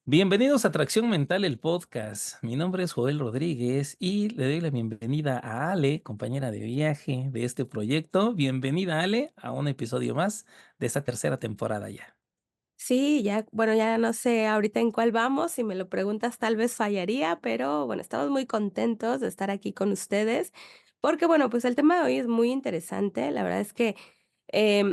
Bienvenidos a Atracción Mental, el podcast. Mi nombre es Joel Rodríguez y le doy la bienvenida a Ale, compañera de viaje de este proyecto. Bienvenida, Ale, a un episodio más de esta tercera temporada ya. Sí, ya, bueno, ya no sé ahorita en cuál vamos, si me lo preguntas tal vez fallaría, pero bueno, estamos muy contentos de estar aquí con ustedes, porque bueno, pues el tema de hoy es muy interesante, la verdad es que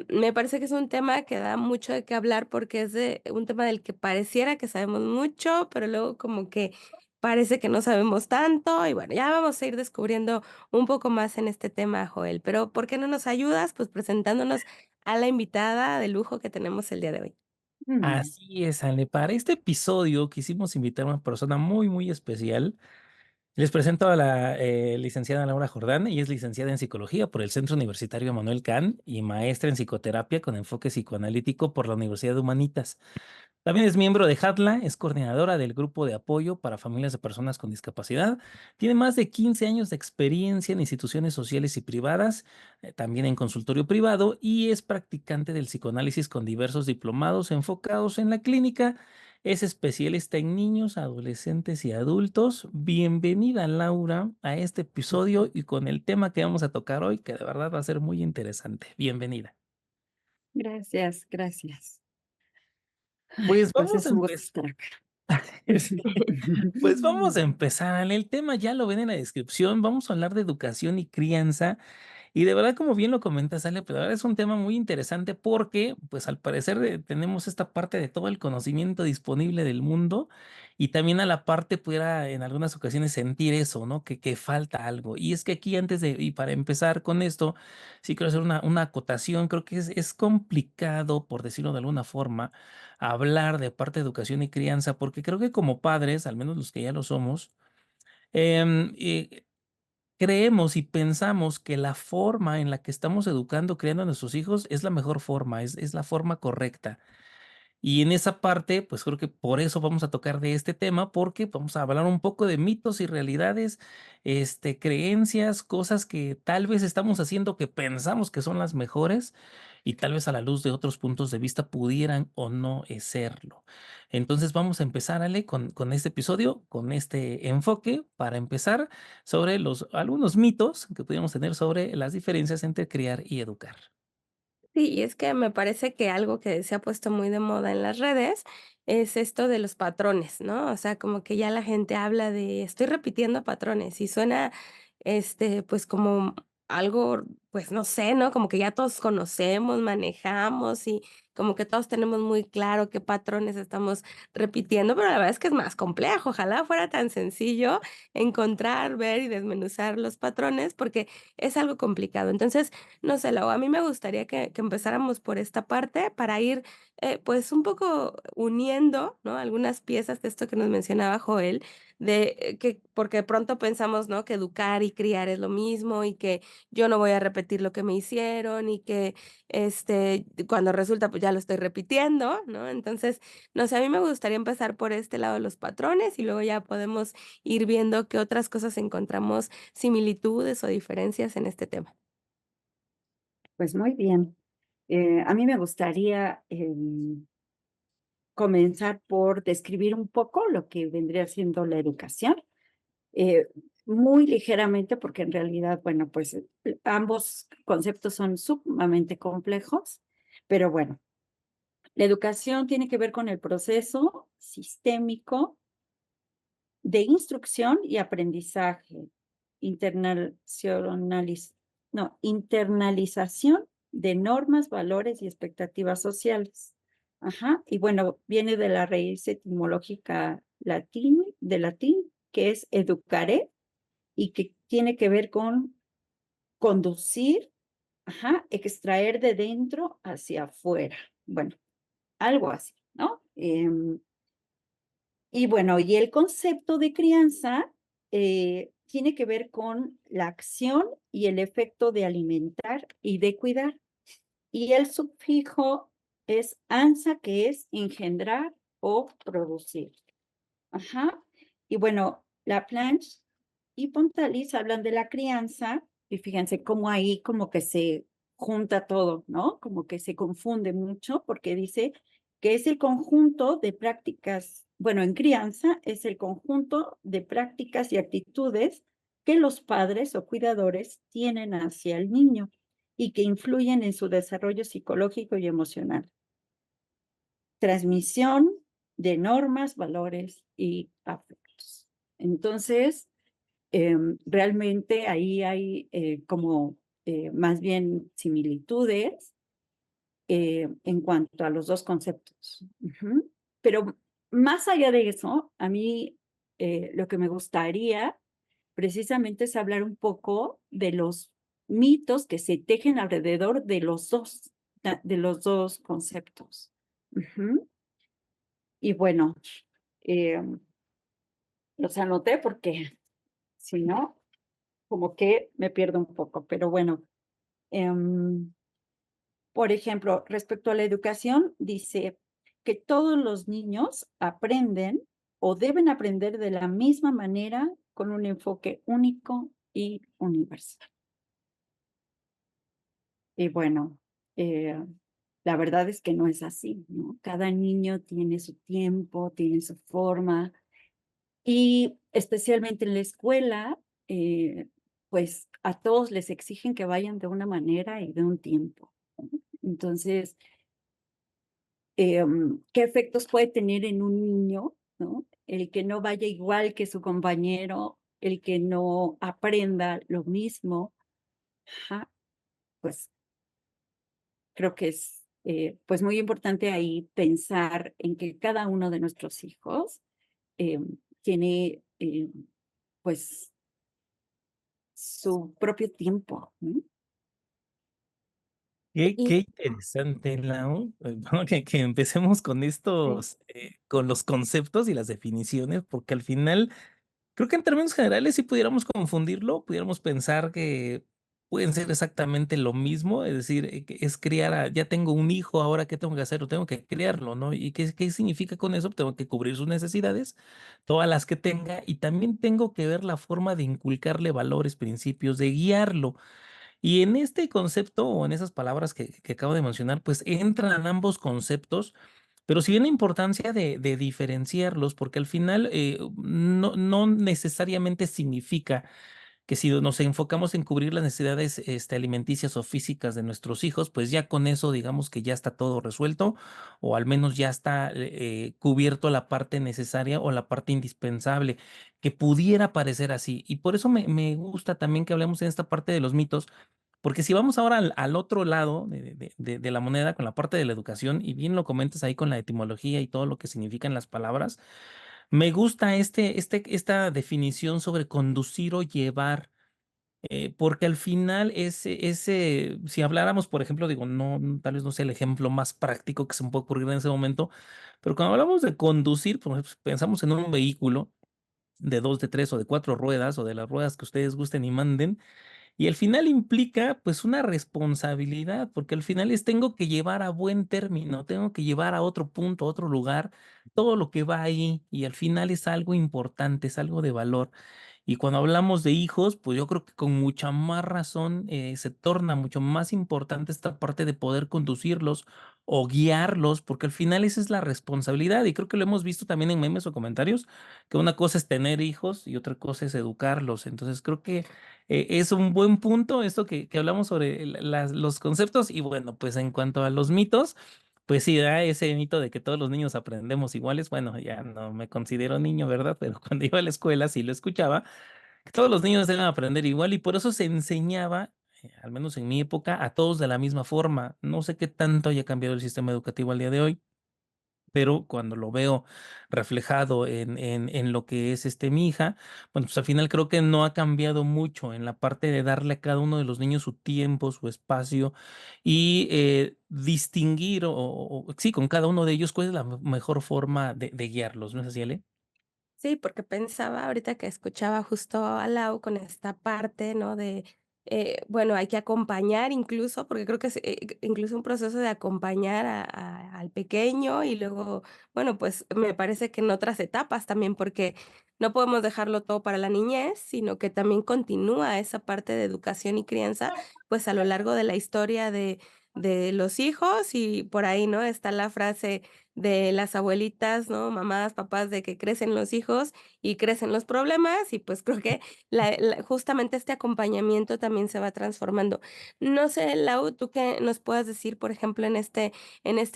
me parece que es un tema que da mucho de qué hablar porque es de un tema del que pareciera que sabemos mucho, pero luego como que parece que no sabemos tanto y bueno, ya vamos a ir descubriendo un poco más en este tema, Joel, pero ¿por qué no nos ayudas? Pues presentándonos a la invitada de lujo que tenemos el día de hoy. Mm, Así es, Ale. Para este episodio quisimos invitar a una persona muy, muy especial. Les presento a la licenciada Laura Jordán. Ella es licenciada en psicología por el Centro Universitario Manuel Can y maestra en psicoterapia con enfoque psicoanalítico por la Universidad de Humanitas. También es miembro de HATLA, es coordinadora del grupo de apoyo para familias de personas con discapacidad. Tiene más de 15 años de experiencia en instituciones sociales y privadas, también en consultorio privado y es practicante del psicoanálisis con diversos diplomados enfocados en la clínica. Es especialista en niños, adolescentes y adultos. Bienvenida, Laura, a este episodio y con el tema que vamos a tocar hoy, que de verdad va a ser muy interesante. Bienvenida. gracias, gracias. Ay, Pues pues vamos a es un gusto empezar. estar acá. Pues vamos a empezar. El tema ya lo ven en la descripción. Vamos a hablar de educación y crianza. Y de verdad, como bien lo comentas, Ale, pero ahora es un tema muy interesante porque, pues al parecer tenemos esta parte de todo el conocimiento disponible del mundo y también a la parte pudiera en algunas ocasiones sentir eso, ¿no? Que falta algo. Y es que aquí y para empezar con esto, sí quiero hacer una acotación. Creo que es complicado, por decirlo de alguna forma, hablar de parte de educación y crianza porque creo que como padres, al menos los que ya lo somos, em, eh, creemos y pensamos que la forma en la que estamos educando, criando a nuestros hijos es la mejor forma, es la forma correcta. Y en esa parte, pues creo que por eso vamos a tocar de este tema, porque vamos a hablar un poco de mitos y realidades, creencias, cosas que tal vez estamos haciendo que pensamos que son las mejores y tal vez a la luz de otros puntos de vista pudieran o no serlo. Entonces vamos a empezar, Ale, con este episodio, con este enfoque, para empezar sobre algunos mitos que podríamos tener sobre las diferencias entre criar y educar. Sí, y es que me parece que algo que se ha puesto muy de moda en las redes es esto de los patrones, ¿no? O sea, como que ya la gente habla de estoy repitiendo patrones y suena, pues como algo, pues no sé, ¿no? Como que ya todos conocemos, manejamos y como que todos tenemos muy claro qué patrones estamos repitiendo, pero la verdad es que es más complejo. Ojalá fuera tan sencillo encontrar, ver y desmenuzar los patrones porque es algo complicado. Entonces, no sé, Lau, a mí me gustaría que empezáramos por esta parte para ir, pues, un poco uniendo, ¿no?, algunas piezas de esto que nos mencionaba Joel, de, que porque de pronto pensamos, ¿no?, que educar y criar es lo mismo, y que yo no voy a repetir lo que me hicieron, y que, cuando resulta, pues, ya lo estoy repitiendo, ¿no? Entonces, no sé, a mí me gustaría empezar por este lado de los patrones, y luego ya podemos ir viendo qué otras cosas encontramos similitudes o diferencias en este tema. Pues muy bien. A mí me gustaría comenzar por describir un poco lo que vendría siendo la educación, eh, muy ligeramente, porque en realidad, bueno, pues ambos conceptos son sumamente complejos, pero bueno, la educación tiene que ver con el proceso sistémico de instrucción y aprendizaje, internacionaliz no, internalización de normas, valores y expectativas sociales. Ajá, y bueno, viene de la raíz etimológica de latín, que es educare, y que tiene que ver con conducir, ajá, extraer de dentro hacia afuera. Bueno, algo así, ¿no? Y bueno, y el concepto de crianza tiene que ver con la acción y el efecto de alimentar y de cuidar. Y el sufijo es ansa, que es engendrar o producir. Ajá. Y bueno, la Planche y Pontalis hablan de la crianza y fíjense cómo ahí como que se junta todo, ¿no? Como que se confunde mucho porque dice que es el conjunto de prácticas bueno, en crianza es el conjunto de prácticas y actitudes que los padres o cuidadores tienen hacia el niño y que influyen en su desarrollo psicológico y emocional. Transmisión de normas, valores y afectos. Entonces, realmente ahí hay como más bien similitudes en cuanto a los dos conceptos. Ujú. Pero más allá de eso, a mí lo que me gustaría precisamente es hablar un poco de los mitos que se tejen alrededor de los dos conceptos. Ujú. Y bueno, eh, los anoté porque si no, como que me pierdo un poco, pero bueno. em, Por ejemplo, respecto a la educación, dice que todos los niños aprenden o deben aprender de la misma manera con un enfoque único y universal. Y bueno, eh, la verdad es que no es así, ¿no? Cada niño tiene su tiempo, tiene su forma y especialmente en la escuela, pues a todos les exigen que vayan de una manera y de un tiempo, ¿no? Entonces, qué efectos puede tener en un niño, ¿no? El que no vaya igual que su compañero, el que no aprenda lo mismo, ajá, pues creo que es pues muy importante ahí pensar en que cada uno de nuestros hijos tiene pues su propio tiempo, ¿no? Qué Y interesante, Lau, bueno, que empecemos con Sí. estos, con los conceptos y las definiciones, porque al final creo que en términos generales, si pudiéramos confundirlo, pudiéramos pensar que pueden ser exactamente lo mismo, es decir, que es criar ya tengo un hijo, ahora qué tengo que hacer, o tengo que criarlo, ¿no? ¿Y qué significa con eso? Tengo que cubrir sus necesidades, todas las que tenga, y también tengo que ver la forma de inculcarle valores, principios, de guiarlo. Y en este concepto o en esas palabras que acabo de mencionar, pues entran ambos conceptos, pero si bien la importancia de diferenciarlos, porque al final no necesariamente significa que si nos enfocamos en cubrir las necesidades alimenticias o físicas de nuestros hijos, pues ya con eso digamos que ya está todo resuelto o al menos ya está cubierto la parte necesaria o la parte indispensable, que pudiera parecer así. Y por eso me gusta también que hablemos en esta parte de los mitos, porque si vamos ahora al otro lado de la moneda, con la parte de la educación, y bien lo comentas ahí con la etimología y todo lo que significan las palabras, me gusta esta definición sobre conducir o llevar, porque al final si habláramos, por ejemplo, digo, no, tal vez no sea el ejemplo más práctico que se me puede ocurrir en ese momento, pero cuando hablamos de conducir, por ejemplo, pensamos en un vehículo de dos, de tres o de cuatro ruedas o de las ruedas que ustedes gusten y manden. Y al final implica pues una responsabilidad, porque al final tengo que llevar a buen término, tengo que llevar a otro punto, a otro lugar, todo lo que va ahí y al final es algo importante, es algo de valor. Y cuando hablamos de hijos, pues yo creo que con mucha más razón se torna mucho más importante esta parte de poder conducirlos o guiarlos, porque al final esa es la responsabilidad. Y creo que lo hemos visto también en memes o comentarios, que una cosa es tener hijos y otra cosa es educarlos. Entonces creo que es un buen punto esto que hablamos sobre los conceptos. Y bueno, pues en cuanto a los mitos. Pues sí, da ese mito de que todos los niños aprendemos iguales. Bueno, ya no me considero niño, ¿verdad? Pero cuando iba a la escuela sí lo escuchaba, que todos los niños deben aprender igual y por eso se enseñaba, al menos en mi época, a todos de la misma forma. No sé qué tanto haya cambiado el sistema educativo al día de hoy, pero cuando lo veo reflejado en lo que es mi hija, bueno, pues al final creo que no ha cambiado mucho en la parte de darle a cada uno de los niños su tiempo, su espacio y distinguir sí, con cada uno de ellos cuál es la mejor forma de guiarlos, ¿no es así, Ale? sí, porque pensaba ahorita que escuchaba justo a Lau con esta parte, ¿no? De, bueno, hay que acompañar incluso, porque creo que es incluso un proceso de acompañar al pequeño y luego, bueno, pues me parece que en otras etapas también, porque no podemos dejarlo todo para la niñez, sino que también continúa esa parte de educación y crianza, pues a lo largo de la historia de los hijos y por ahí, ¿no? Está la frase de las abuelitas, ¿no? Mamás, papás, de que crecen los hijos y crecen los problemas, y pues creo que justamente este acompañamiento también se va transformando. No sé, Lau, tú qué nos puedas decir, por ejemplo, en este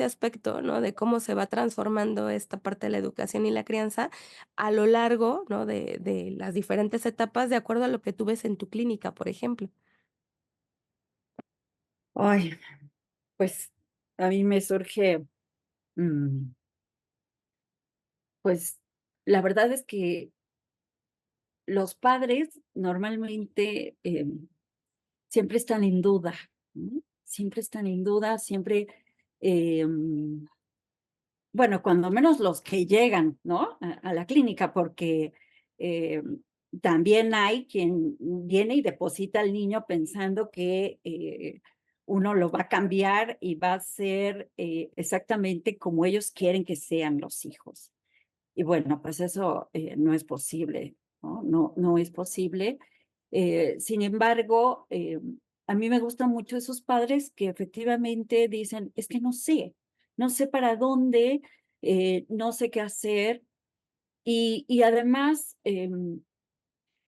aspecto, ¿no? De cómo se va transformando esta parte de la educación y la crianza a lo largo, ¿no? De las diferentes etapas, de acuerdo a lo que tú ves en tu clínica, por ejemplo. Ay, pues a mí me surge, mm, pues la verdad es que los padres normalmente siempre están en duda, ¿no? Siempre están en duda, siempre, em, bueno, cuando menos los que llegan, ¿no? A la clínica, porque también hay quien viene y deposita al niño pensando que uno lo va a cambiar y va a ser exactamente como ellos quieren que sean los hijos. Y bueno, pues eso no es posible, ¿no? No es posible. Sin embargo, a mí me gustan mucho esos padres que efectivamente dicen, es que no sé para dónde, no sé qué hacer. Y además,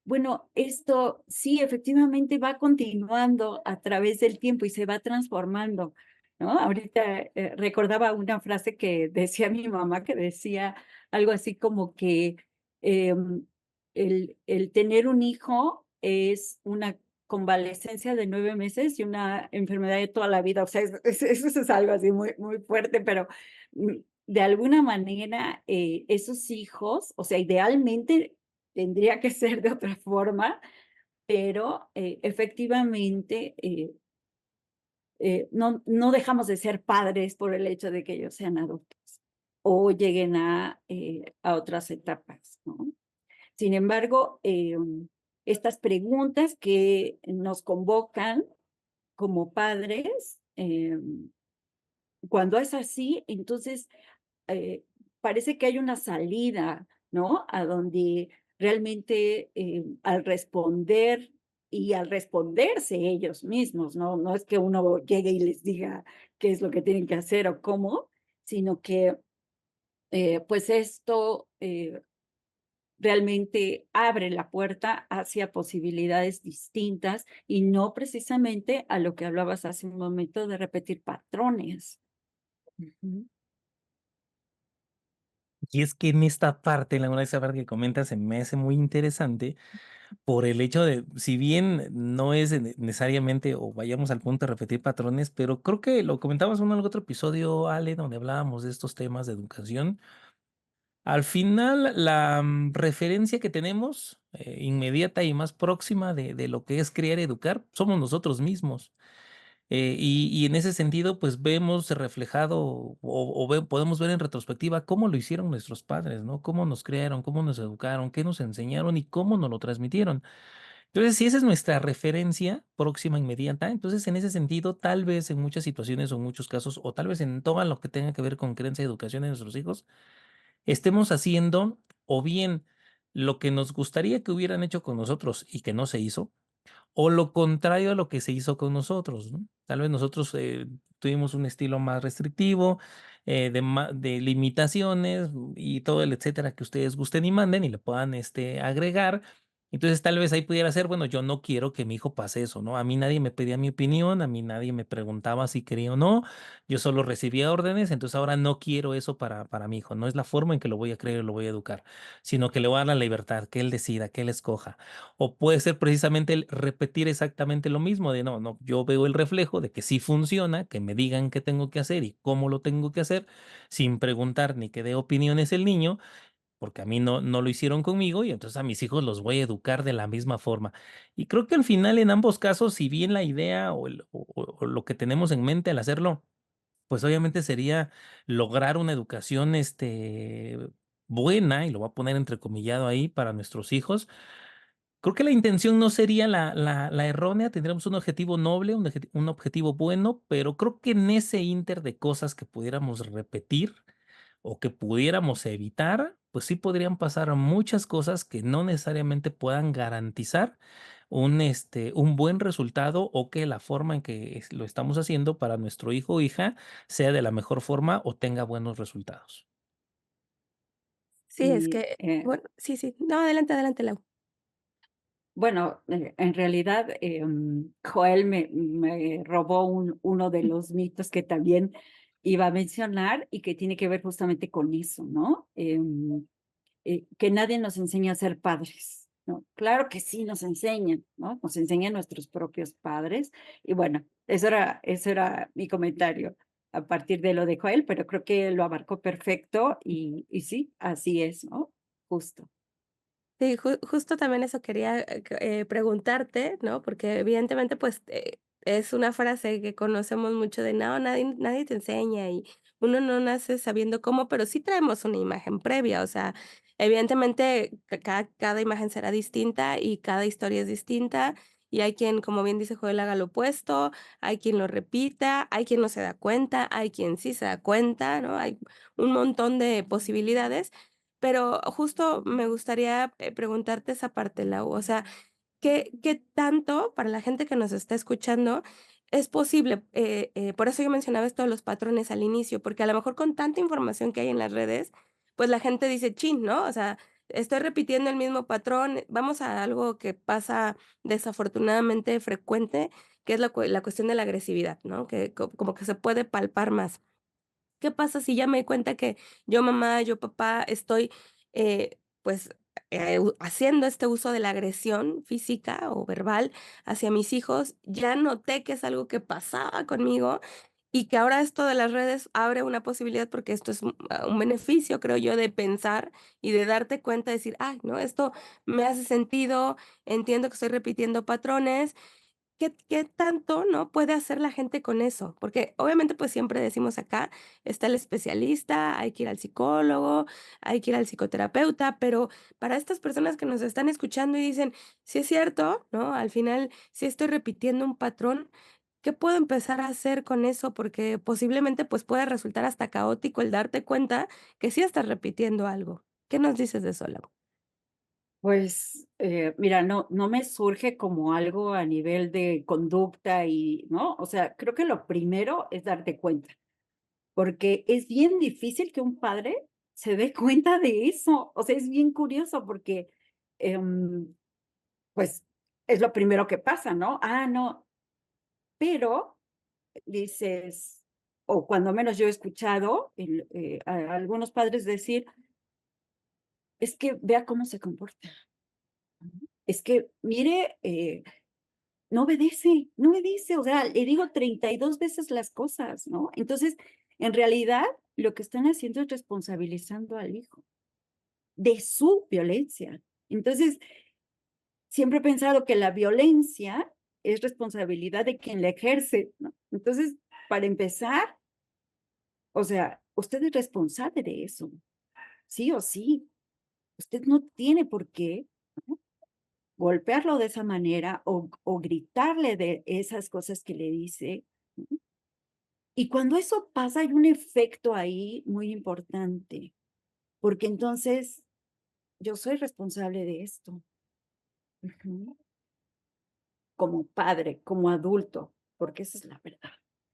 bueno, esto sí, efectivamente va continuando a través del tiempo y se va transformando, ¿no? Ahorita recordaba una frase que decía mi mamá, que decía algo así como que el tener un hijo es una convalecencia de 9 meses y una enfermedad de toda la vida. O sea, eso es algo así muy, muy fuerte, pero mm, de alguna manera esos hijos, o sea, idealmente tendría que ser de otra forma, pero efectivamente no dejamos de ser padres por el hecho de que ellos sean adultos o lleguen a otras etapas, ¿no? Sin embargo, estas preguntas que nos convocan como padres, cuando es así, entonces eh, parece que hay una salida, ¿no? A donde realmente al responder y al responderse ellos mismos, ¿no? No es que uno llegue y les diga qué es lo que tienen que hacer o cómo, sino que pues esto realmente abre la puerta hacia posibilidades distintas y no precisamente a lo que hablabas hace un momento de repetir patrones. Ujú. Y es que en esta parte, esa parte que comentas, se me hace muy interesante por el hecho de, si bien no es necesariamente, o vayamos al punto de repetir patrones, pero creo que lo comentábamos en algún otro episodio, Ale, donde hablábamos de estos temas de educación. Al final, la referencia que tenemos inmediata y más próxima de lo que es criar y educar somos nosotros mismos. Y en ese sentido, pues vemos reflejado podemos ver en retrospectiva cómo lo hicieron nuestros padres, ¿no? Cómo nos criaron, cómo nos educaron, qué nos enseñaron y cómo nos lo transmitieron. Entonces, si esa es nuestra referencia próxima, inmediata, entonces en ese sentido, tal vez en muchas situaciones o en muchos casos, o tal vez en todo lo que tenga que ver con creencia y educación de nuestros hijos, estemos haciendo o bien lo que nos gustaría que hubieran hecho con nosotros y que no se hizo, o lo contrario a lo que se hizo con nosotros, ¿no? Tal vez nosotros tuvimos un estilo más restrictivo, de limitaciones y todo el etcétera que ustedes gusten y manden y le puedan agregar. Entonces tal vez ahí pudiera ser, bueno, yo no quiero que mi hijo pase eso, ¿no? A mí nadie me pedía mi opinión, a mí nadie me preguntaba si quería o no, yo solo recibía órdenes, entonces ahora no quiero eso para mi hijo, no es la forma en que lo voy a creer, lo voy a educar, sino que le voy a dar la libertad, que él decida, que él escoja. O puede ser precisamente el repetir exactamente lo mismo, de no, yo veo el reflejo de que sí funciona, que me digan qué tengo que hacer y cómo lo tengo que hacer, sin preguntar ni que dé opiniones el niño, porque a mí no lo hicieron conmigo y entonces a mis hijos los voy a educar de la misma forma. Y creo que al final en ambos casos, si bien la idea o lo que tenemos en mente al hacerlo, pues obviamente sería lograr una educación buena, y lo voy a poner entrecomillado ahí para nuestros hijos. Creo que la intención no sería la errónea, tendríamos un objetivo noble, un objetivo bueno, pero creo que en ese inter de cosas que pudiéramos repetir o que pudiéramos evitar, pues sí podrían pasar muchas cosas que no necesariamente puedan garantizar un buen resultado o que la forma en que lo estamos haciendo para nuestro hijo o hija sea de la mejor forma o tenga buenos resultados. Sí, es Y, que bueno, sí, sí. No, adelante, adelante, Lau. bueno, en realidad, Joel me robó uno de los mitos que también iba a mencionar y que tiene que ver justamente con eso, ¿no? Que nadie nos enseña a ser padres, ¿no? Claro que sí nos enseñan, ¿no? Nos enseñan nuestros propios padres. Y bueno, eso era mi comentario a partir de lo de Joel, pero creo que lo abarcó perfecto y sí, así es, ¿no? Justo. Sí, justo también eso quería, preguntarte, ¿no? Porque evidentemente, pues, es una frase que conocemos mucho de: "No, nadie te enseña", y uno no nace sabiendo cómo, pero sí traemos una imagen previa, o sea, evidentemente, cada imagen será distinta y cada historia es distinta, y hay quien, como bien dice Joel, haga lo opuesto, hay quien lo repita, hay quien no se da cuenta, hay quien sí se da cuenta, ¿no? Hay un montón de posibilidades, pero justo me gustaría, preguntarte esa parte, Lau, o sea, ¿qué tanto para la gente que nos está escuchando es posible? Por eso yo mencionaba esto de los patrones al inicio, porque a lo mejor con tanta información que hay en las redes, pues la gente dice: "Chin", ¿no? O sea, estoy repitiendo el mismo patrón. Vamos a algo que pasa desafortunadamente frecuente, que es la cuestión de la agresividad, ¿no? Que como que se puede palpar más. ¿Qué pasa si ya me di cuenta que yo mamá, yo papá estoy, pues, haciendo este uso de la agresión física o verbal hacia mis hijos? Ya noté que es algo que pasaba conmigo y que ahora esto de las redes abre una posibilidad, porque esto es un beneficio, creo yo, de pensar y de darte cuenta, de decir: "Ay, no, esto me hace sentido, entiendo que estoy repitiendo patrones". ¿Qué tanto, no, puede hacer la gente con eso? Porque obviamente, pues, siempre decimos acá, está el especialista, hay que ir al psicólogo, hay que ir al psicoterapeuta, pero para estas personas que nos están escuchando y dicen: "Sí es cierto, ¿no? Al final sí estoy repitiendo un patrón", ¿qué puedo empezar a hacer con eso? Porque posiblemente, pues, pueda resultar hasta caótico el darte cuenta que sí estás repitiendo algo. ¿Qué nos dices de eso, Lau? Pues, mira, no me surge como algo a nivel de conducta y, ¿no? O sea, creo que lo primero es darte cuenta, porque es bien difícil que un padre se dé cuenta de eso. O sea, es bien curioso porque, em, pues, es lo primero que pasa, ¿no? Ah, no, pero dices, o cuando menos yo he escuchado a algunos padres decir, es que vea cómo se comporta. Es que mire, no obedece, o sea, le digo 32 veces las cosas, ¿no? Entonces, en realidad, lo que están haciendo es responsabilizando al hijo de su violencia. Entonces, siempre he pensado que la violencia es responsabilidad de quien la ejerce, ¿no? Entonces, para empezar, o sea, usted es responsable de eso, sí o sí. Usted no tiene por qué, ¿no?, golpearlo de esa manera o gritarle de esas cosas que le dice, ¿no? Y cuando eso pasa, hay un efecto ahí muy importante, porque entonces yo soy responsable de esto, ujú, como padre, como adulto, porque esa es la verdad.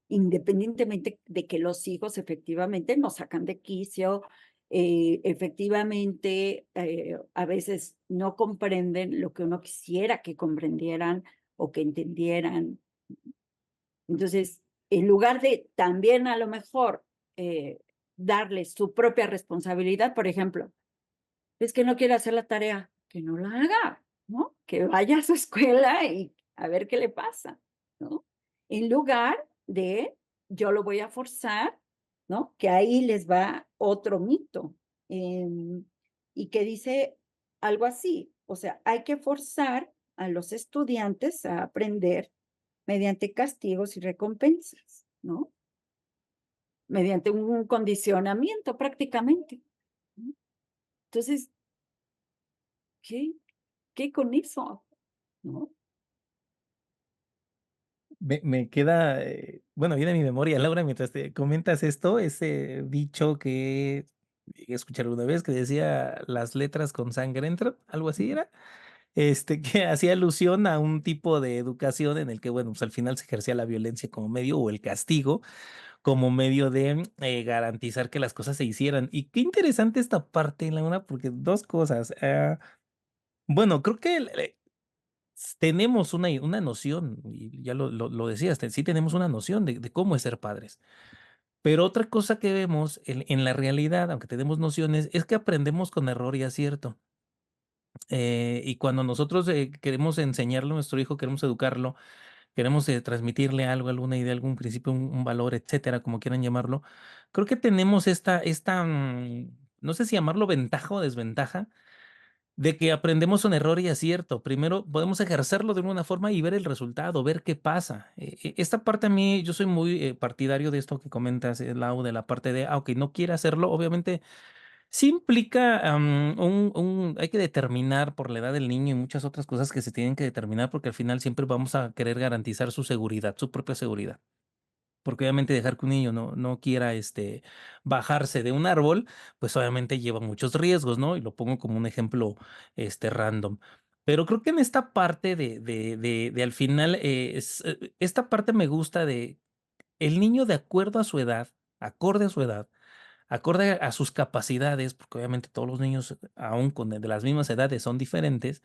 Independientemente de que los hijos efectivamente nos sacan de quicio, efectivamente, a veces no comprenden lo que uno quisiera que comprendieran o que entendieran. Entonces, en lugar de también a lo mejor, darle su propia responsabilidad, por ejemplo, es que no quiere hacer la tarea, que no la haga, ¿no? Que vaya a su escuela y a ver qué le pasa, ¿no? En lugar de yo lo voy a forzar, ¿no? Que ahí les va otro mito, y que dice algo así, o sea, hay que forzar a los estudiantes a aprender mediante castigos y recompensas, ¿no? Mediante un condicionamiento prácticamente, ¿no? Entonces, ¿qué qué con eso? ¿No? Me queda, bueno, viene a mi memoria, Laura, mientras te comentas esto, ese dicho que llegué a escuchar una vez que decía: "Las letras con sangre entran", ¿algo así era? que hacía alusión a un tipo de educación en el que, bueno, pues al final se ejercía la violencia como medio o el castigo como medio de garantizar que las cosas se hicieran. Y qué interesante esta parte, Laura, porque dos cosas. Bueno, creo que tenemos una noción, y ya lo decías, sí tenemos una noción de cómo es ser padres. Pero otra cosa que vemos en la realidad, aunque tenemos nociones, es que aprendemos con error y acierto. Y cuando nosotros queremos enseñarle a nuestro hijo, queremos educarlo, queremos transmitirle algo, alguna idea, algún principio, un valor, etcétera, como quieran llamarlo, creo que tenemos no sé si llamarlo ventaja o desventaja, de que aprendemos un error y acierto. Primero podemos ejercerlo de una forma y ver el resultado, ver qué pasa. Esta parte a mí, yo soy muy partidario de esto que comentas, Lau, de la parte de, aunque no quiera hacerlo, obviamente sí implica, hay que determinar por la edad del niño y muchas otras cosas que se tienen que determinar porque al final siempre vamos a querer garantizar su seguridad, su propia seguridad. Porque obviamente dejar que un niño no quiera bajarse de un árbol, pues obviamente lleva muchos riesgos, ¿no? Y lo pongo como un ejemplo random. Pero creo que en esta parte de al final, esta parte me gusta de el niño de acuerdo a su edad, acorde a su edad, acorde a sus capacidades, porque obviamente todos los niños, aún con de las mismas edades, son diferentes,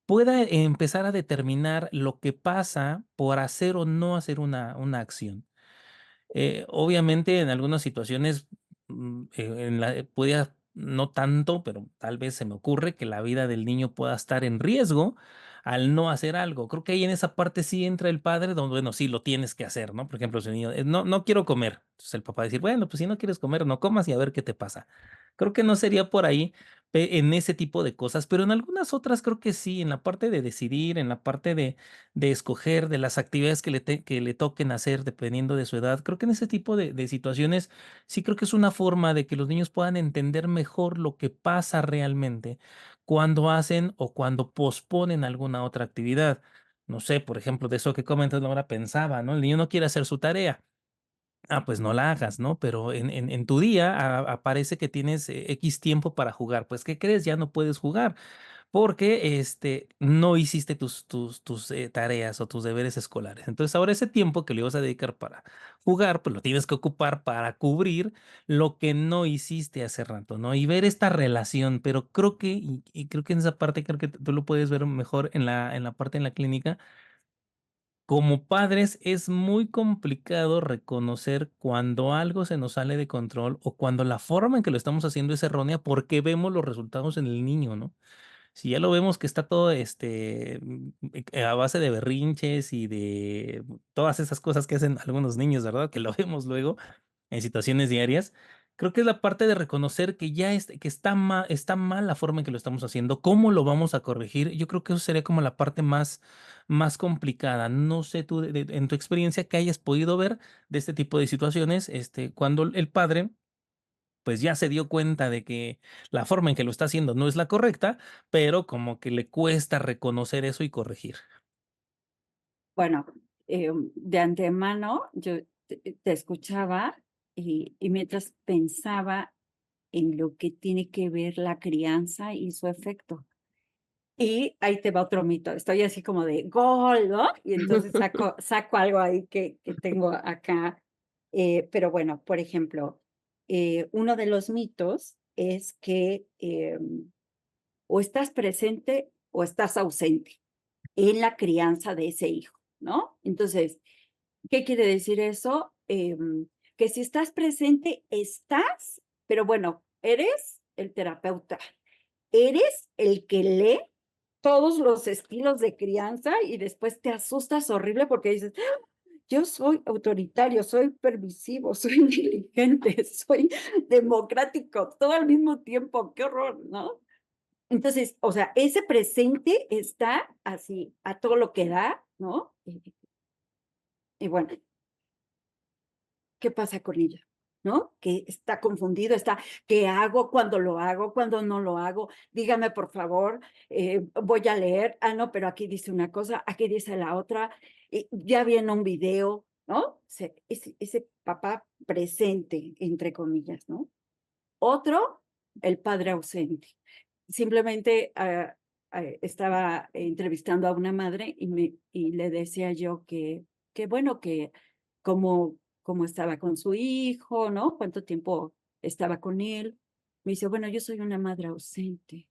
pueda empezar a determinar lo que pasa por hacer o no hacer una acción. Obviamente en algunas situaciones puede no tanto, pero tal vez se me ocurre que la vida del niño pueda estar en riesgo al no hacer algo. Creo que ahí en esa parte sí entra el padre, donde, bueno, sí lo tienes que hacer, ¿no? Por ejemplo, si el niño, no quiero comer. Entonces el papá decir, bueno, pues si no quieres comer, no comas y a ver qué te pasa. Creo que no sería por ahí en ese tipo de cosas, pero en algunas otras creo que sí, en la parte de decidir, en la parte de escoger, de las actividades que le toquen hacer dependiendo de su edad. Creo que en ese tipo de situaciones sí creo que es una forma de que los niños puedan entender mejor lo que pasa realmente cuando hacen o cuando posponen alguna otra actividad. No sé, por ejemplo, de eso que comentas, ahora pensaba, ¿no? El niño no quiere hacer su tarea. Ah, pues no la hagas, ¿no? Pero en tu día aparece que tienes X tiempo para jugar. Pues, ¿qué crees? Ya no puedes jugar porque no hiciste tus tareas o tus deberes escolares. Entonces ahora ese tiempo que le ibas a dedicar para jugar, pues lo tienes que ocupar para cubrir lo que no hiciste hace rato, ¿no? Y ver esta relación, pero creo que, y creo que en esa parte, creo que tú lo puedes ver mejor en la parte en la clínica. Como padres es muy complicado reconocer cuando algo se nos sale de control o cuando la forma en que lo estamos haciendo es errónea porque vemos los resultados en el niño, ¿no? Si ya lo vemos que está todo a base de berrinches y de todas esas cosas que hacen algunos niños, ¿verdad? Que lo vemos luego en situaciones diarias. Creo que es la parte de reconocer que ya que está mal la forma en que lo estamos haciendo, cómo lo vamos a corregir. Yo creo que eso sería como la parte más complicada. No sé tú, en tu experiencia, que hayas podido ver de este tipo de situaciones, cuando el padre pues ya se dio cuenta de que la forma en que lo está haciendo no es la correcta, pero como que le cuesta reconocer eso y corregir. Bueno, de antemano yo te escuchaba y mientras pensaba en lo que tiene que ver la crianza y su efecto. Y ahí te va otro mito. Estoy así como de gol, ¿no? Y entonces saco algo ahí que tengo acá. Pero bueno, por ejemplo, uno de los mitos es que o estás presente o estás ausente en la crianza de ese hijo, ¿no? Entonces, ¿qué quiere decir eso? Que si estás presente, estás, pero bueno, eres el terapeuta, eres el que lee todos los estilos de crianza y después te asustas horrible porque dices, "Ah, yo soy autoritario, soy permisivo, soy inteligente, soy democrático, todo al mismo tiempo, qué horror, ¿no?" Entonces, o sea, ese presente está así a todo lo que da, ¿no? Y bueno, ¿qué pasa con ella? ¿No? Que está confundido, está, ¿qué hago cuando lo hago, cuando no lo hago? Dígame, por favor, voy a leer. Ah, no, pero aquí dice una cosa, aquí dice la otra. Ya viene un video, ¿no? Ese papá presente, entre comillas, ¿no? Otro, el padre ausente. Simplemente estaba entrevistando a una madre y le decía yo que bueno, que cómo estaba con su hijo, ¿no? Cuánto tiempo estaba con él. Me dice, bueno, yo soy una madre ausente.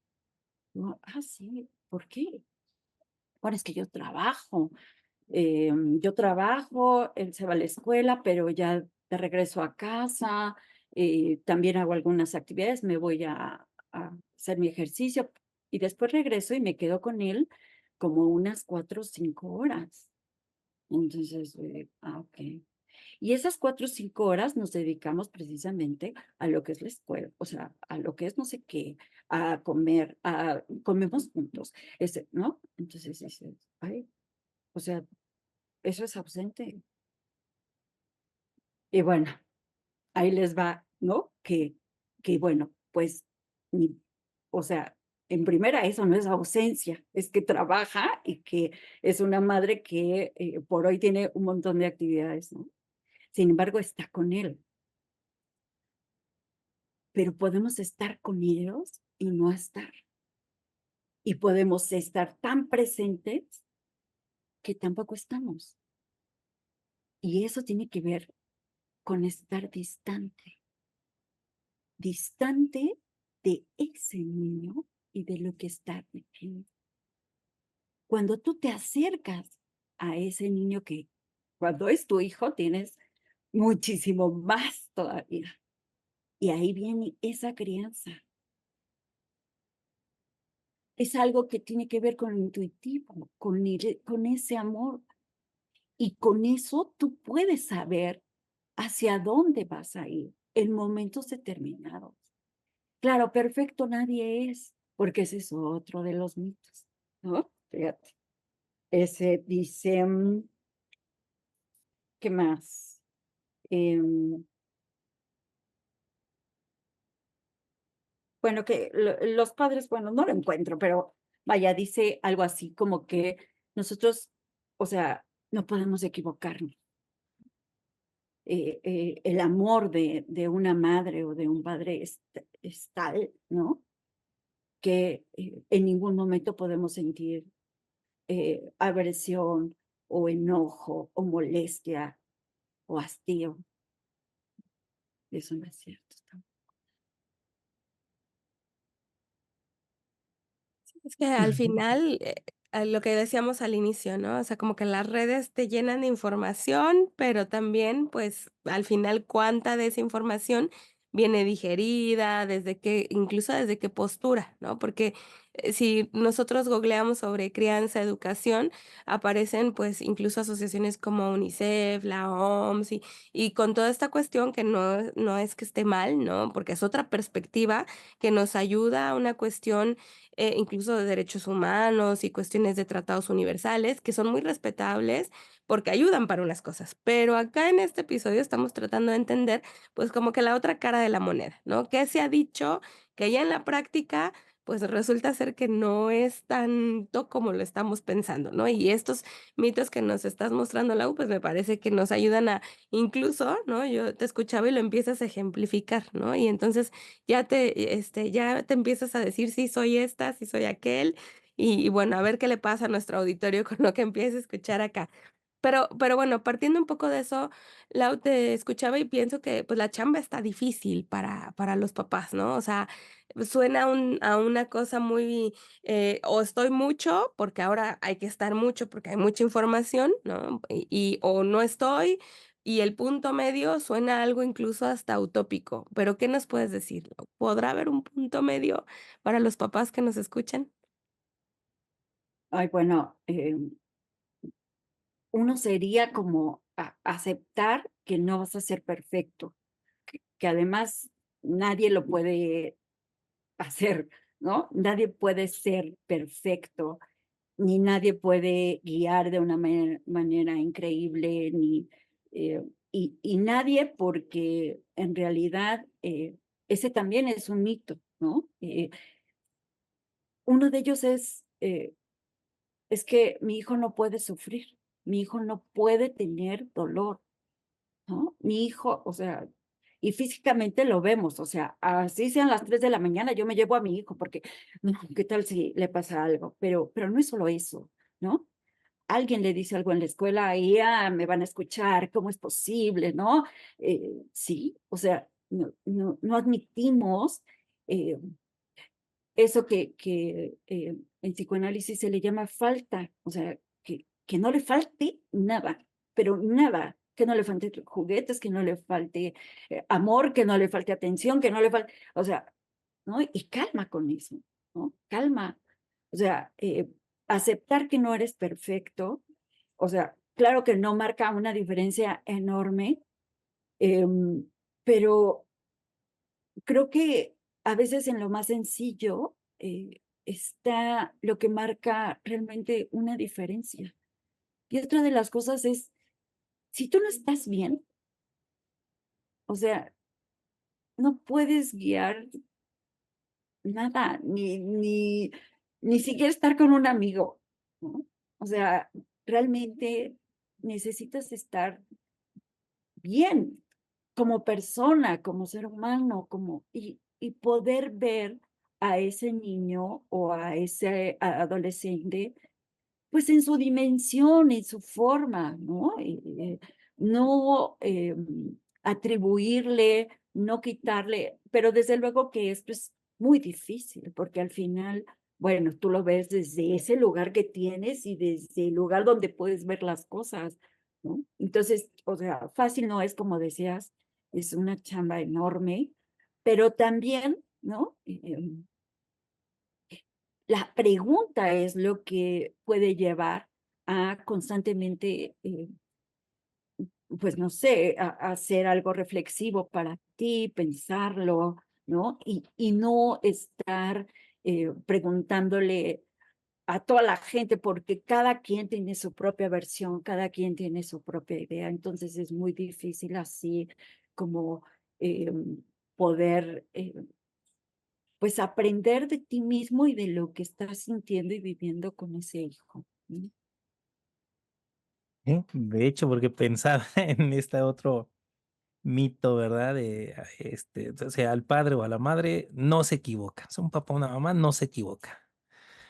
Digo, ah, sí, ¿por qué? Bueno, es que yo trabajo, él se va a la escuela, pero ya de regreso a casa, también hago algunas actividades, me voy a hacer mi ejercicio y después regreso y me quedo con él como unas 4 o 5 horas. Entonces, ok. Y esas 4 o 5 horas nos dedicamos precisamente a lo que es la escuela, o sea, a lo que es no sé qué, a comer, comemos juntos, ¿no? Entonces dices, ay, o sea, eso es ausente. Y bueno, ahí les va, ¿no? Que bueno, pues, ni- o sea, en primera eso no es ausencia, es que trabaja y que es una madre que por hoy tiene un montón de actividades, ¿no? Sin embargo, está con él, pero podemos estar con ellos y no estar. Y podemos estar tan presentes que tampoco estamos. Y eso tiene que ver con estar distante, distante de ese niño y de lo que está viviendo. Cuando tú te acercas a ese niño que cuando es tu hijo tienes muchísimo más todavía. Y ahí viene esa crianza. Es algo que tiene que ver con lo intuitivo, con ese amor. Y con eso tú puedes saber hacia dónde vas a ir en momentos determinados. Claro, perfecto nadie es, porque ese es otro de los mitos, ¿no? Fíjate, ese dice, ¿qué más? Em, bueno, que los padres, bueno, no lo encuentro, pero vaya, dice algo así como que nosotros, o sea, no podemos equivocarnos. El amor de una madre o de un padre es tal, ¿no? Que en ningún momento podemos sentir aversión o enojo o molestia o hastío. Eso no es cierto. Es que al final, a lo que decíamos al inicio, ¿no? O sea, como que las redes te llenan de información, pero también, pues, al final, cuánta de esa información viene digerida, incluso desde qué postura, ¿no? Porque, si nosotros googleamos sobre crianza, educación, aparecen, pues, incluso asociaciones como UNICEF, la OMS, y con toda esta cuestión que no es que esté mal, ¿no? Porque es otra perspectiva que nos ayuda a una cuestión incluso de derechos humanos y cuestiones de tratados universales, que son muy respetables porque ayudan para unas cosas. Pero acá en este episodio estamos tratando de entender, pues, como que la otra cara de la moneda, ¿no? ¿Qué se ha dicho que ya en la práctica, pues, resulta ser que no es tanto como lo estamos pensando, ¿no? Y estos mitos que nos estás mostrando, Lau, pues, me parece que nos ayudan a incluso, ¿no? Yo te escuchaba y lo empiezas a ejemplificar, ¿no? Y entonces ya te empiezas a decir: "Sí soy esta, sí soy aquel", y bueno, a ver qué le pasa a nuestro auditorio con lo que empiece a escuchar acá. Pero bueno, partiendo un poco de eso, Lau, te escuchaba y pienso que, pues, la chamba está difícil para los papás, ¿no? O sea, suena a una cosa muy, o estoy mucho, porque ahora hay que estar mucho, porque hay mucha información, ¿no? O no estoy, y el punto medio suena algo incluso hasta utópico, pero, ¿qué nos puedes decir, Lau? ¿Podrá haber un punto medio para los papás que nos escuchan? Ay, bueno, uno sería como aceptar que no vas a ser perfecto, que además nadie lo puede hacer, ¿no? Nadie puede ser perfecto, ni nadie puede guiar de una manera increíble, y nadie porque en realidad ese también es un mito, ¿no? Uno de ellos es que mi hijo no puede sufrir, mi hijo no puede tener dolor, ¿no? Mi hijo, o sea, y físicamente lo vemos, o sea, así sean las 3 de la mañana, yo me llevo a mi hijo porque, no, ¿qué tal si le pasa algo? Pero no es solo eso, ¿no? Alguien le dice algo en la escuela y me van a escuchar, ¿cómo es posible, no? Sí, o sea, no admitimos eh, eso que en psicoanálisis se le llama falta, o sea, que no le falte nada, pero nada, que no le falte juguetes, que no le falte amor, que no le falte atención, que no le falte, o sea, ¿no? Y calma con eso, ¿no? Calma. O sea, aceptar que no eres perfecto, o sea, claro que no marca una diferencia enorme, em, pero creo que a veces en lo más sencillo está lo que marca realmente una diferencia. Y otra de las cosas es, si tú no estás bien, o sea, no puedes guiar nada, ni siquiera estar con un amigo, ¿no? O sea, realmente necesitas estar bien como persona, como ser humano, y poder ver a ese niño o a ese adolescente, pues en su dimensión, en su forma, ¿no? No atribuirle, no quitarle, pero desde luego que esto es muy difícil, porque al final, bueno, tú lo ves desde ese lugar que tienes y desde el lugar donde puedes ver las cosas, ¿no? Entonces, o sea, fácil no es, como decías, es una chamba enorme, pero también, ¿no? La pregunta es lo que puede llevar a constantemente, pues no sé, a hacer algo reflexivo para ti, pensarlo, ¿no? Y no estar preguntándole a toda la gente, porque cada quien tiene su propia versión, cada quien tiene su propia idea, entonces es muy difícil así como eh, poder pues aprender de ti mismo y de lo que estás sintiendo y viviendo con ese hijo. ¿No? De hecho, porque pensaba en este otro mito, ¿verdad? O sea, al padre o a la madre no se equivoca. O sea, un papá o una mamá no se equivoca.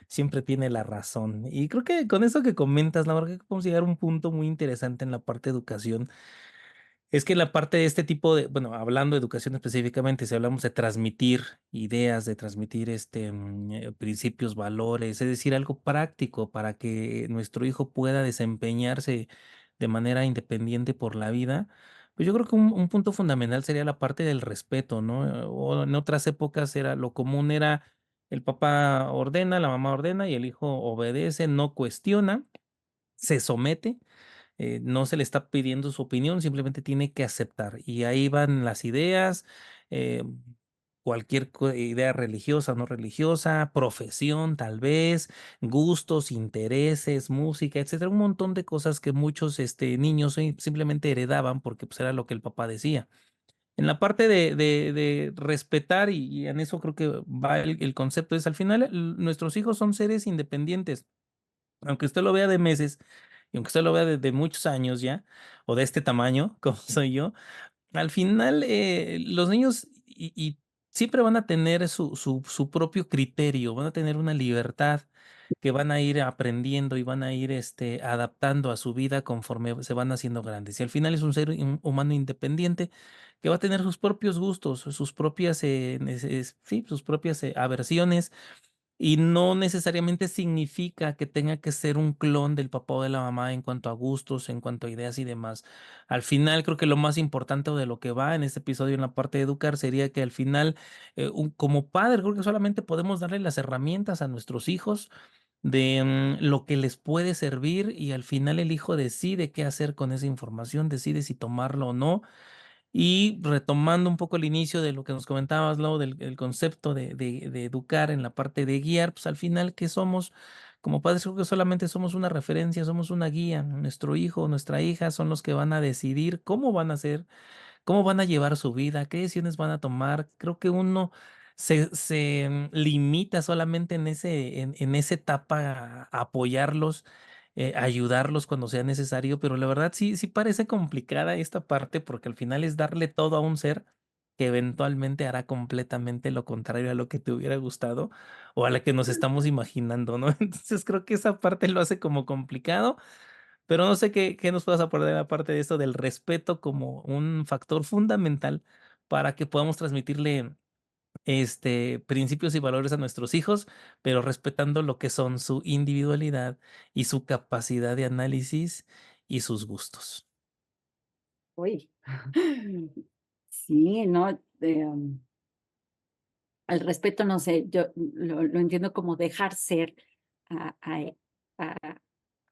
Siempre tiene la razón. Y creo que con eso que comentas, la verdad que podemos llegar a un punto muy interesante en la parte de educación. Es que la parte de este tipo de, bueno, hablando de educación específicamente, si hablamos de transmitir ideas, de transmitir principios, valores, es decir, algo práctico para que nuestro hijo pueda desempeñarse de manera independiente por la vida, pues yo creo que un punto fundamental sería la parte del respeto, ¿no? O en otras épocas era lo común era el papá ordena, la mamá ordena y el hijo obedece, no cuestiona, se somete, no se le está pidiendo su opinión, simplemente tiene que aceptar. Y ahí van las ideas, eh, cualquier idea religiosa o no religiosa, profesión tal vez, gustos, intereses, música, etcétera, un montón de cosas que muchos niños simplemente heredaban porque pues, era lo que el papá decía. En la parte de respetar, y en eso creo que va el concepto, es al final nuestros hijos son seres independientes, aunque usted lo vea de meses y aunque usted lo vea de muchos años ya, o de este tamaño, como soy yo, al final los niños y siempre van a tener su propio criterio, van a tener una libertad que van a ir aprendiendo y van a ir adaptando a su vida conforme se van haciendo grandes. Y al final es un ser humano independiente que va a tener sus propios gustos, sus propias, sí, sus propias aversiones, y no necesariamente significa que tenga que ser un clon del papá o de la mamá en cuanto a gustos, en cuanto a ideas y demás. Al final, creo que lo más importante o de lo que va en este episodio en la parte de educar sería que al final, como padre, creo que solamente podemos darle las herramientas a nuestros hijos de lo que les puede servir, y al final el hijo decide qué hacer con esa información, decide si tomarlo o no. Y retomando un poco el inicio de lo que nos comentabas, Lau, del concepto de educar en la parte de guiar, pues al final, ¿qué somos? Como padres, creo que solamente somos una referencia, somos una guía. Nuestro hijo o nuestra hija son los que van a decidir cómo van a ser, cómo van a llevar su vida, qué decisiones van a tomar. Creo que uno se limita solamente en esa etapa a apoyarlos, ayudarlos cuando sea necesario, pero la verdad sí, sí parece complicada esta parte porque al final es darle todo a un ser. que eventualmente hará completamente lo contrario a lo que te hubiera gustado o a la que nos estamos imaginando, ¿no? Entonces creo que esa parte lo hace como complicado, pero no sé qué nos puedas aportar aparte de esto del respeto como un factor fundamental para que podamos transmitirle principios y valores a nuestros hijos, pero respetando lo que son su individualidad y su capacidad de análisis y sus gustos. Uy. Sí, no, al respeto, no sé, yo lo entiendo como dejar ser a a e a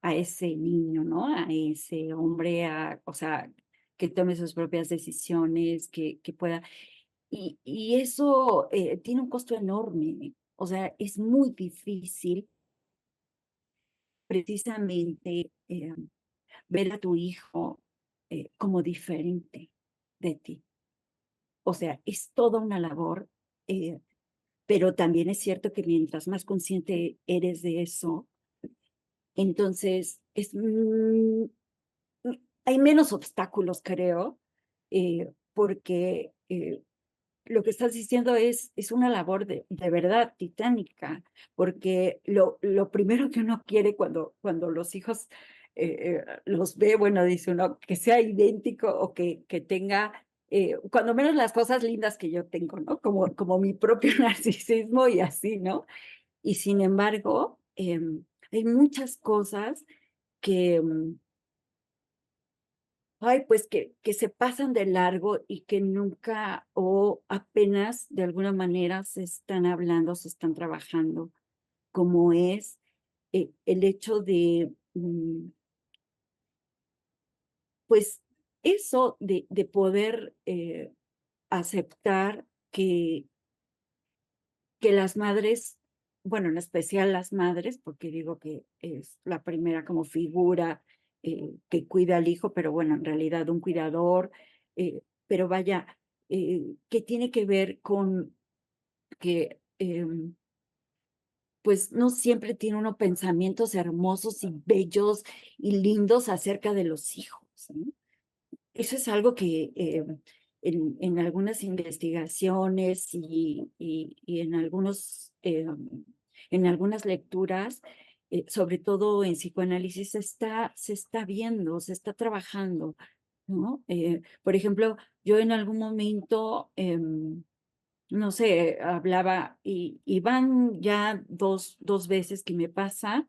a ese niño, ¿no? A ese hombre, o sea, que tome sus propias decisiones, que pueda y eso, tiene un costo enorme. O sea, es muy difícil precisamente, ver a tu hijo, como diferente de ti. O sea, es toda una labor, pero también es cierto que mientras más consciente eres de eso, entonces hay menos obstáculos, creo, porque lo que estás diciendo es una labor de verdad titánica, porque lo primero que uno quiere cuando los hijos los ve, bueno, dice uno, que sea idéntico o que tenga, cuando menos las cosas lindas que yo tengo, ¿no? Como mi propio narcisismo y así, ¿no? Y sin embargo, hay muchas cosas que, ay, pues que se pasan de largo y que nunca o apenas de alguna manera se están hablando, se están trabajando, como es el hecho de, pues eso de poder aceptar que las madres, bueno, en especial las madres, porque digo que es la primera como figura que cuida al hijo, pero bueno, en realidad un cuidador, pero vaya, que tiene que ver con que pues no siempre tiene uno pensamientos hermosos y bellos y lindos acerca de los hijos, ¿no? Eso es algo que en algunas investigaciones y en algunas lecturas, sobre todo en psicoanálisis, se está viendo, se está trabajando, ¿no? Por ejemplo, yo en algún momento, no sé, hablaba y van ya dos veces que me pasa,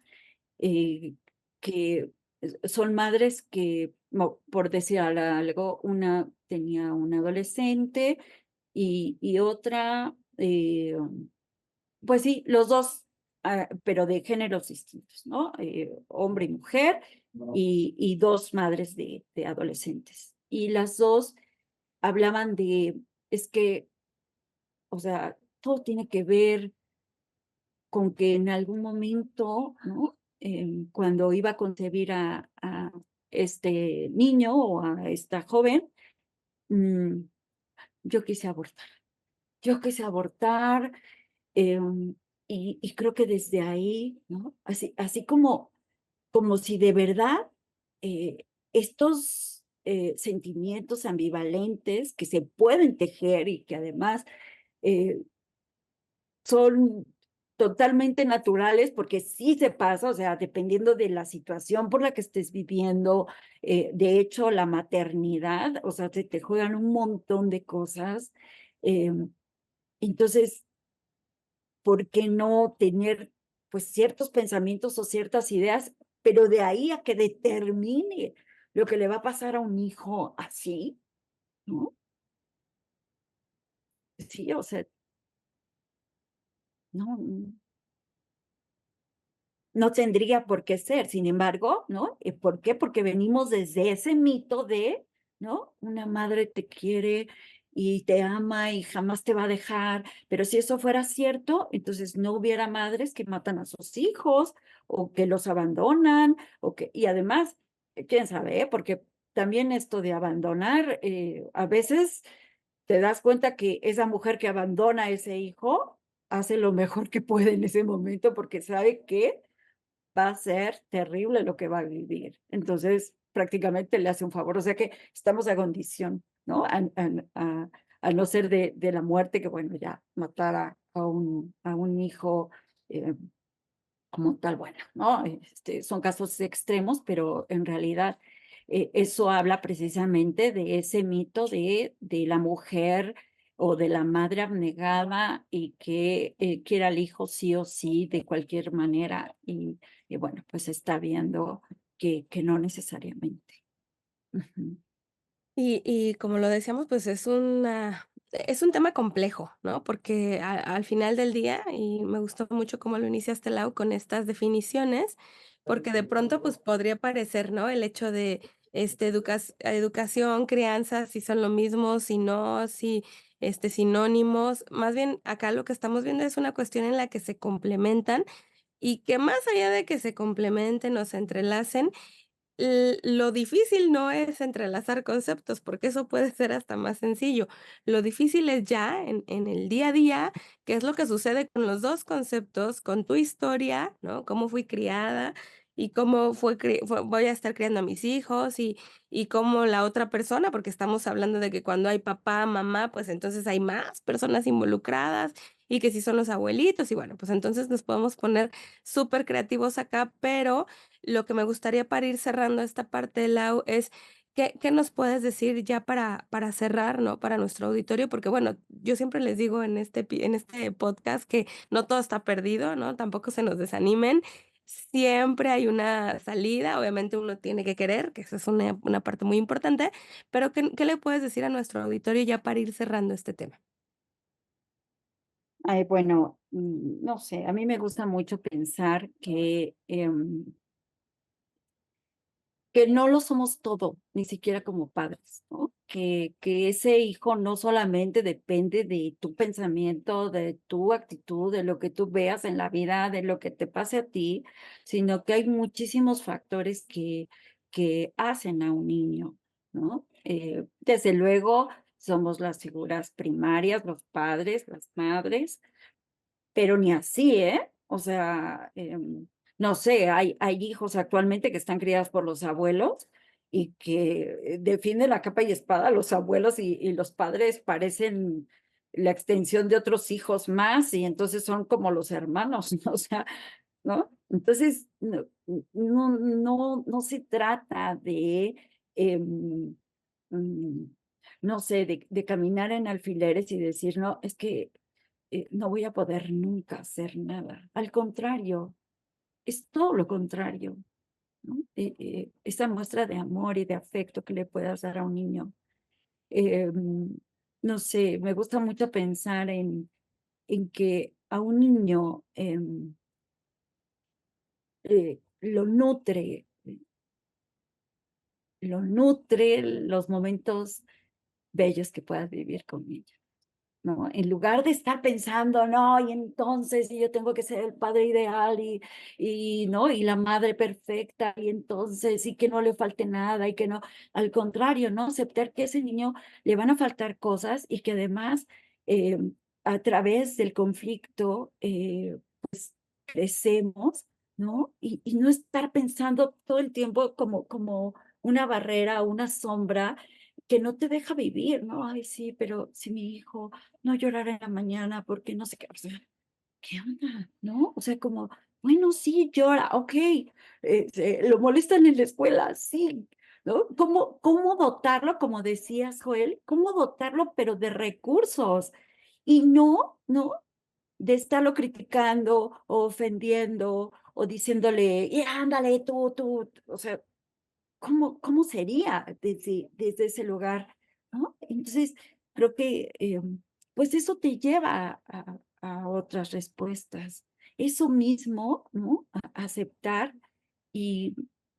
eh, que son madres que, por decir algo, una tenía un adolescente y otra, pues sí, los dos, pero de géneros distintos, ¿no? Hombre y mujer, y dos madres de adolescentes. Y las dos hablaban es que, o sea, todo tiene que ver con que en algún momento, ¿no? Cuando iba a concebir a este niño o a esta joven, mm, yo quise abortar. Yo quise abortar, y creo que desde ahí, ¿no? Así como si de verdad estos sentimientos ambivalentes que se pueden tejer y que además eh, son totalmente naturales, porque sí se pasa, o sea, dependiendo de la situación por la que estés viviendo, de hecho, la maternidad, o sea, se te juegan un montón de cosas. Entonces, ¿por qué no tener, pues, ciertos pensamientos o ciertas ideas, pero de ahí a que determine lo que le va a pasar a un hijo así, ¿no? Sí, o sea, no. No tendría por qué ser, sin embargo, ¿no? ¿Por qué? Porque venimos desde ese mito de, ¿no? Una madre te quiere y te ama y jamás te va a dejar, pero si eso fuera cierto, entonces no hubiera madres que matan a sus hijos o que los abandonan y además, quién sabe, porque también esto de abandonar, a veces te das cuenta que esa mujer que abandona a ese hijo hace lo mejor que puede en ese momento porque sabe que va a ser terrible lo que va a vivir. Entonces, prácticamente le hace un favor. O sea que estamos a condición, ¿no? a no ser de la muerte, que bueno, ya matar a un hijo como tal, bueno, ¿no? Son casos extremos, pero en realidad eso habla precisamente de ese mito de la mujer o de la madre abnegada y que quiere al hijo sí o sí, de cualquier manera, y bueno, pues está viendo que no necesariamente. Ujú. Y como lo decíamos, pues es un tema complejo, ¿no? Porque al final del día, y me gustó mucho cómo lo iniciaste, Lau, con estas definiciones, porque de pronto, pues, podría parecer, ¿no? El hecho de, educación, crianza, si son lo mismo, si no, si, sinónimos. Más bien, acá lo que estamos viendo es una cuestión en la que se complementan y que más allá de que se complementen o se entrelacen, lo difícil no es entrelazar conceptos, porque eso puede ser hasta más sencillo. Lo difícil es ya en el día a día, qué es lo que sucede con los 2 conceptos, con tu historia, ¿no? Cómo fui criada y cómo voy a estar criando a mis hijos y cómo la otra persona, porque estamos hablando de que cuando hay papá, mamá, pues entonces hay más personas involucradas y que si son los abuelitos y bueno, pues entonces nos podemos poner súper creativos acá, pero lo que me gustaría para ir cerrando esta parte, Lau, es, ¿qué nos puedes decir ya para cerrar, no? Para nuestro auditorio, porque, bueno, yo siempre les digo en este podcast que no todo está perdido, ¿no? Tampoco se nos desanimen. Siempre hay una salida, obviamente uno tiene que querer, que esa es una parte muy importante, pero, ¿qué le puedes decir a nuestro auditorio ya para ir cerrando este tema? Ay, bueno, no sé, a mí me gusta mucho pensar que no lo somos todo, ni siquiera como padres, ¿no? Que ese hijo no solamente depende de tu pensamiento, de tu actitud, de lo que tú veas en la vida, de lo que te pase a ti, sino que hay muchísimos factores que hacen a un niño, ¿no? Desde luego, somos las figuras primarias, los padres, las madres, pero ni así, ¿eh? O sea, no sé, hay hijos actualmente que están criados por los abuelos y que defienden la capa y espada a los abuelos y los padres parecen la extensión de otros hijos más y entonces son como los hermanos, ¿no? O sea, ¿no? Entonces, no se trata de, em, mm, no sé, de caminar en alfileres y decir, no, es que no voy a poder nunca hacer nada. Al contrario, es todo lo contrario, ¿no? Esa muestra de amor y de afecto que le puedas dar a un niño. No sé, me gusta mucho pensar en que a un niño lo nutre los momentos bellos que puedas vivir con ella. ¿No? En lugar de estar pensando, no, y entonces y yo tengo que ser el padre ideal ¿no? Y la madre perfecta, y entonces, y que no le falte nada, y que no, al contrario, ¿no? Aceptar que a ese niño le van a faltar cosas y que además eh, a través del conflicto crecemos, ¿no? Y no estar pensando todo el tiempo como una barrera, una sombra que no te deja vivir, ¿no? Ay, sí, pero si mi hijo no llorar en la mañana porque no sé qué, o sea, ¿qué onda? ¿No? O sea, como, bueno, sí, llora, ok, lo molestan en la escuela, sí, ¿no? ¿Cómo dotarlo, como decías, Joel? ¿Cómo dotarlo, pero de recursos? Y no, de estarlo criticando o ofendiendo o diciéndole, y ándale, tú, o sea, ¿cómo sería desde ese lugar? ¿No? Entonces, creo que, pues eso te lleva a otras respuestas. Eso mismo, ¿no? Aceptar y,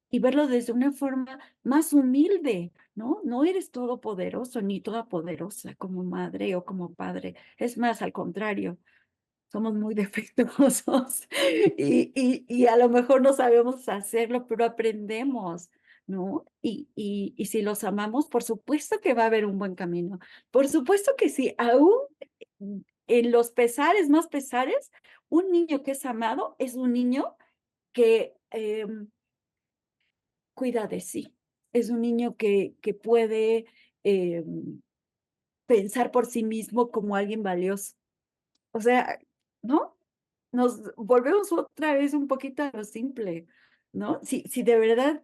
y verlo desde una forma más humilde, ¿no? No eres todopoderoso ni todopoderosa como madre o como padre. Es más, al contrario, somos muy defectuosos y a lo mejor no sabemos hacerlo, pero aprendemos, ¿no? Y si los amamos, por supuesto que va a haber un buen camino. Por supuesto que sí, aún en los pesares, más pesares, un niño que es amado es un niño que cuida de sí. Es un niño que puede pensar por sí mismo como alguien valioso. O sea, ¿no? Nos volvemos otra vez un poquito a lo simple, ¿no? Si de verdad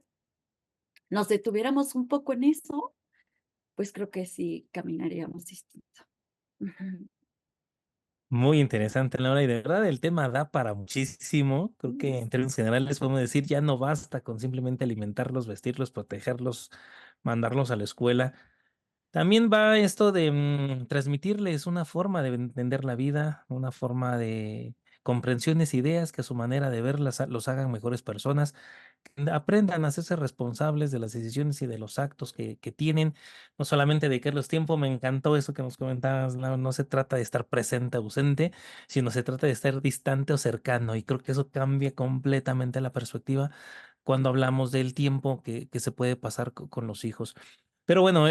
nos detuviéramos un poco en eso, pues creo que sí caminaríamos distinto. Ujú. Muy interesante, Laura, y de verdad el tema da para muchísimo. Creo que en términos generales podemos decir ya no basta con simplemente alimentarlos, vestirlos, protegerlos, mandarlos a la escuela. También va esto de transmitirles una forma de entender la vida, una forma de comprensiones, ideas que a su manera de verlas los hagan mejores personas, que aprendan a hacerse responsables de las decisiones y de los actos que tienen, no solamente dedicarles tiempo. Me encantó eso que nos comentabas, no, no se trata de estar presente, ausente, sino se trata de estar distante o cercano, y creo que eso cambia completamente la perspectiva cuando hablamos del tiempo que se puede pasar con los hijos. Pero bueno,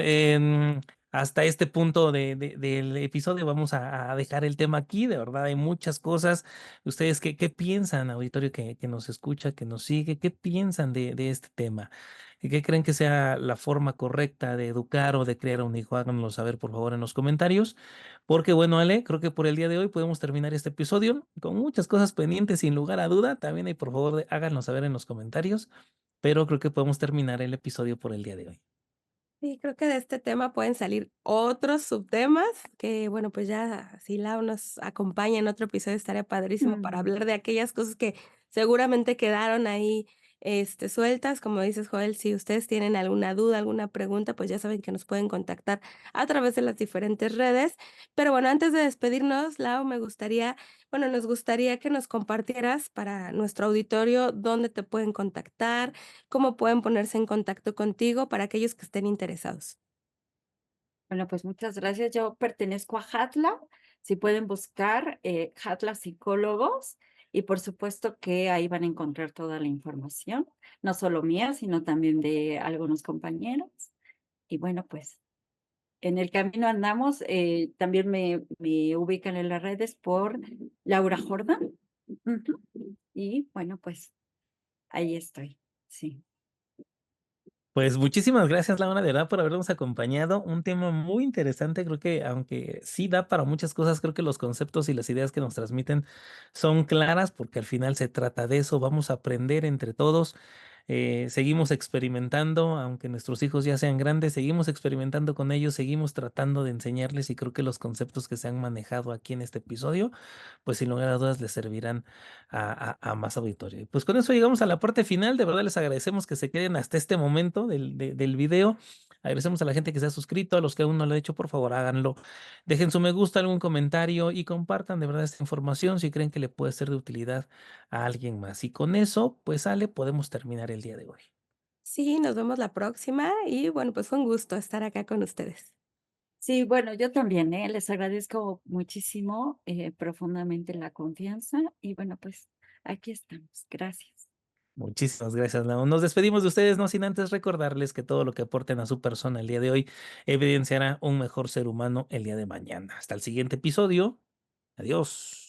hasta este punto del episodio vamos a dejar el tema aquí. De verdad, hay muchas cosas. ¿Ustedes qué piensan, auditorio que nos escucha, que nos sigue? ¿Qué piensan de este tema? ¿Y qué creen que sea la forma correcta de educar o de criar a un hijo? Háganoslo saber, por favor, en los comentarios. Porque bueno, Ale, creo que por el día de hoy podemos terminar este episodio con muchas cosas pendientes, sin lugar a duda. También, y por favor, háganos saber en los comentarios. Pero creo que podemos terminar el episodio por el día de hoy. Sí, creo que de este tema pueden salir otros subtemas que, bueno, pues ya si Lau nos acompaña en otro episodio estaría padrísimo para Mm. hablar de aquellas cosas que seguramente quedaron ahí, sueltas. Como dices, Joel, si ustedes tienen alguna duda, alguna pregunta, pues ya saben que nos pueden contactar a través de las diferentes redes. Pero bueno, antes de despedirnos, Lau, nos gustaría que nos compartieras para nuestro auditorio dónde te pueden contactar, cómo pueden ponerse en contacto contigo para aquellos que estén interesados. Bueno, pues muchas gracias. Yo pertenezco a Hatla. Si pueden buscar Hatla Psicólogos y por supuesto que ahí van a encontrar toda la información, no solo mía, sino también de algunos compañeros. Y bueno, pues en el camino andamos. También me ubican en las redes por Laura Jordan. Ujú. Y bueno, pues ahí estoy. Sí. Pues muchísimas gracias, Laura, de verdad, por habernos acompañado. Un tema muy interesante. Creo que, aunque sí da para muchas cosas, creo que los conceptos y las ideas que nos transmiten son claras, porque al final se trata de eso. Vamos a aprender entre todos. Seguimos experimentando, aunque nuestros hijos ya sean grandes, seguimos experimentando con ellos, seguimos tratando de enseñarles, y creo que los conceptos que se han manejado aquí en este episodio, pues sin lugar a dudas les servirán a más auditorio. Y pues con eso llegamos a la parte final. De verdad les agradecemos que se queden hasta este momento del video. Agradecemos a la gente que se ha suscrito, a los que aún no lo han hecho, por favor háganlo. Dejen su me gusta, algún comentario y compartan de verdad esta información si creen que le puede ser de utilidad a alguien más. Y con eso, pues Ale, podemos terminar el día de hoy. Sí, nos vemos la próxima y bueno, pues fue un gusto estar acá con ustedes. Sí, bueno, yo también, les agradezco muchísimo, profundamente la confianza y bueno, pues aquí estamos. Gracias. Muchísimas gracias, Lau. Nos despedimos de ustedes, no sin antes recordarles que todo lo que aporten a su persona el día de hoy evidenciará un mejor ser humano el día de mañana. Hasta el siguiente episodio. Adiós.